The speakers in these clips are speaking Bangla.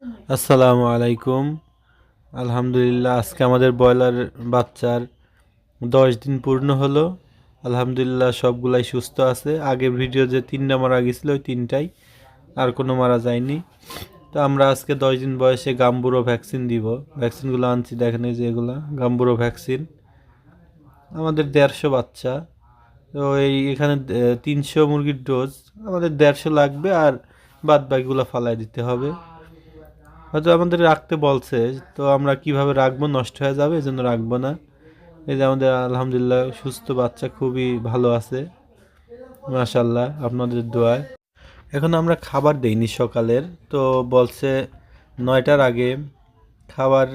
আসসালামু আলাইকুম। আলহামদুলিল্লাহ, আজকে আমাদের ব্রয়লার বাচ্চার 10 দিন পূর্ণ হলো। আলহামদুলিল্লাহ, সবগুলাই সুস্থ আছে। আগের ভিডিও যে 3টা মারা গেছিল, ওই 3টাই, আর কোনো মারা যায়নি। তো আমরা আজকে 10 দিন বয়সে গাম্বুরো ভ্যাকসিন দিব। ভ্যাকসিনগুলো আনছি, দেখেন এই যে এগুলা গাম্বুরো ভ্যাকসিন। আমাদের 150 বাচ্চা। তো এখানে 300 মুরগির ডোজ, আমাদের 150 লাগবে, আর বাদ বাকিগুলো ফালাই দিতে হবে। হয়তো আমাদের রাখতে বলছে, তো আমরা কিভাবে রাখবো, নষ্ট হয়ে যাবে, এই জন্য রাখবো না। এই যে আমাদের আলহামদুলিল্লাহ সুস্থ বাচ্চা, খুবই ভালো আছে, মাশাল্লাহ, আপনাদের দোয়ায়। এখন আমরা খাবার দেইনি সকালের, তো বলছে 9টার আগে খাবার,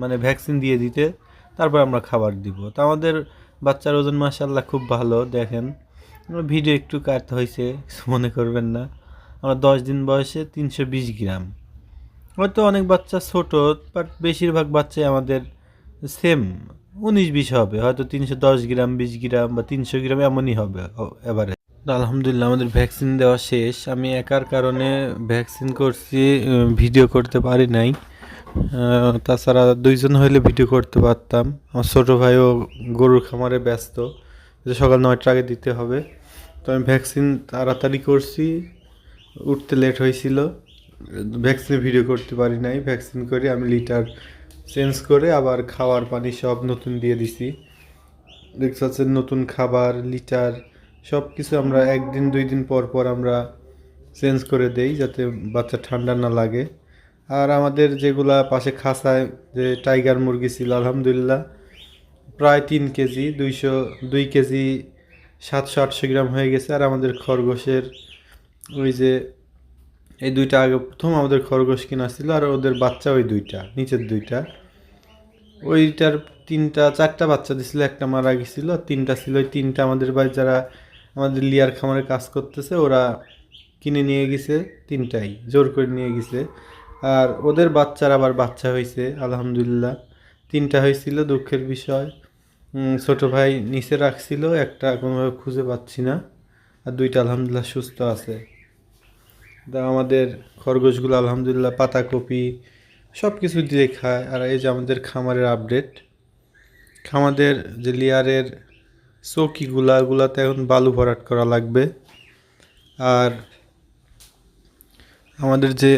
মানে ভ্যাকসিন দিয়ে দিতে, তারপর আমরা খাবার দিব। তো আমাদের বাচ্চার ওজন মাশাল্লাহ খুব ভালো, দেখেন। ভিডিও একটু কাটতে হয়েছে, কিছু মনে করবেন না। আমরা 10 দিন বয়সে 320 গ্রাম। হয়তো অনেক বাচ্চা ছোট, বাট বেশিরভাগ বাচ্চাই আমাদের সেম 19-20 হবে, হয়তো 310 গ্রাম, 20 গ্রাম বা 300 গ্রাম এমনই হবে এবারে। আলহামদুলিল্লাহ, আমাদের ভ্যাকসিন দেওয়া শেষ। আমি একার কারণে ভ্যাকসিন করছি, ভিডিও করতে পারি নাই। তাছাড়া 2জন হইলে ভিডিও করতে পারতাম। আমার ছোটো ভাইও গরুর খামারে ব্যস্ত, যে সকাল 9টার আগে দিতে হবে। তো আমি ভ্যাকসিন তাড়াতাড়ি করছি, উঠতে লেট হয়েছিল, ভ্যাকসিনে ভিডিও করতে পারি নাই। ভ্যাকসিন করে আমি লিটার চেঞ্জ করে আবার খাবার পানি সব নতুন দিয়ে দিছি। দেখতে পাচ্ছেন, নতুন খাবার, লিটার, সব কিছু আমরা 1 দিন 2 দিন পর পর আমরা চেঞ্জ করে দেই, যাতে বাচ্চা ঠান্ডা না লাগে। আর আমাদের যেগুলা পাশে খাঁচায় যে টাইগার মুরগি ছিল, আলহামদুলিল্লাহ প্রায় 3 কেজি, 2 কেজি 700-800 গ্রাম হয়ে গেছে। আর আমাদের খরগোশের ওই যে এই দুইটা আগে প্রথম আমাদের খরগোশ কিনা ছিল, আর ওদের বাচ্চা ওই দুইটা, নিচের দুইটা, ওইটার 3টা 4টা বাচ্চা দিছিল, একটা মারা গেছিল, 3টা ছিল। ওই 3টা আমাদের বাড়ি যারা আমাদের লিয়ার খামারে কাজ করতেছে, ওরা কিনে নিয়ে গেছে, 3টাই জোর করে নিয়ে গেছে। আর ওদের বাচ্চার আবার বাচ্চা হয়েছে, আলহামদুলিল্লাহ 3টা হয়েছিল। দুঃখের বিষয়, ছোট ভাই নিচে রাখছিল, একটা কোনোভাবে খুঁজে পাচ্ছি না, আর 2টা আলহামদুলিল্লাহ সুস্থ আছে। তা আমাদের খরগোশগুলো আলহামদুলিল্লাহ পাতাকপি সব কিছু দিয়ে খায়। আর এই যে আমাদের খামারের আপডেট, খামারের যে লেয়ারের চৌকিগুলাতে এখন বালু ভরাট করা লাগবে। আর আমাদের যে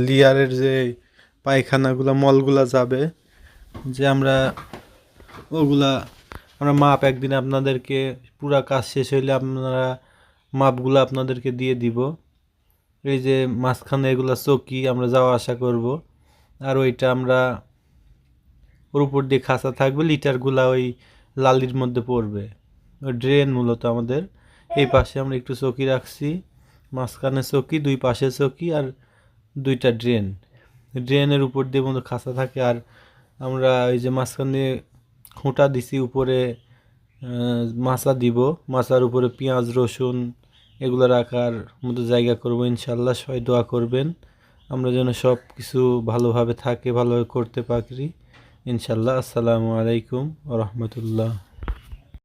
লেয়ারের যে পায়খানাগুলা, মলগুলা যাবে, যে ওগুলা আমরা মাপ একদিন আপনাদেরকে, পুরা কাজ শেষ হইলে আপনারা মাপগুলো আপনাদেরকে দিয়ে দিব। এই যে মাঝখানে এগুলা চৌকি, আমরা যাওয়া আসা করব। আর ওইটা আমরা, ওর উপর দিয়ে খাঁচা থাকবে, লিটারগুলা ওই লালির মধ্যে পড়বে। ওই ড্রেন মূলত আমাদের। এই পাশে আমরা একটু চৌকি রাখছি, মাঝখানে চৌকি, 2 পাশে চৌকি, আর 2টা ড্রেন। ড্রেনের উপর দিয়ে মতো খাঁচা থাকে। আর আমরা ওই যে মাঝখানে খুঁটা দিছি, উপরে মাচা দিব, মাচার উপরে পেঁয়াজ রসুন এগুলো রাখার মতো জায়গা করব। ইনশাল্লাহ সবাই দোয়া করবেন, আমরা যেন সব কিছু ভালোভাবে থাকে, ভালোভাবে করতে পারি ইনশাল্লাহ। আসসালামু আলাইকুম ওয়া রাহমাতুল্লাহ।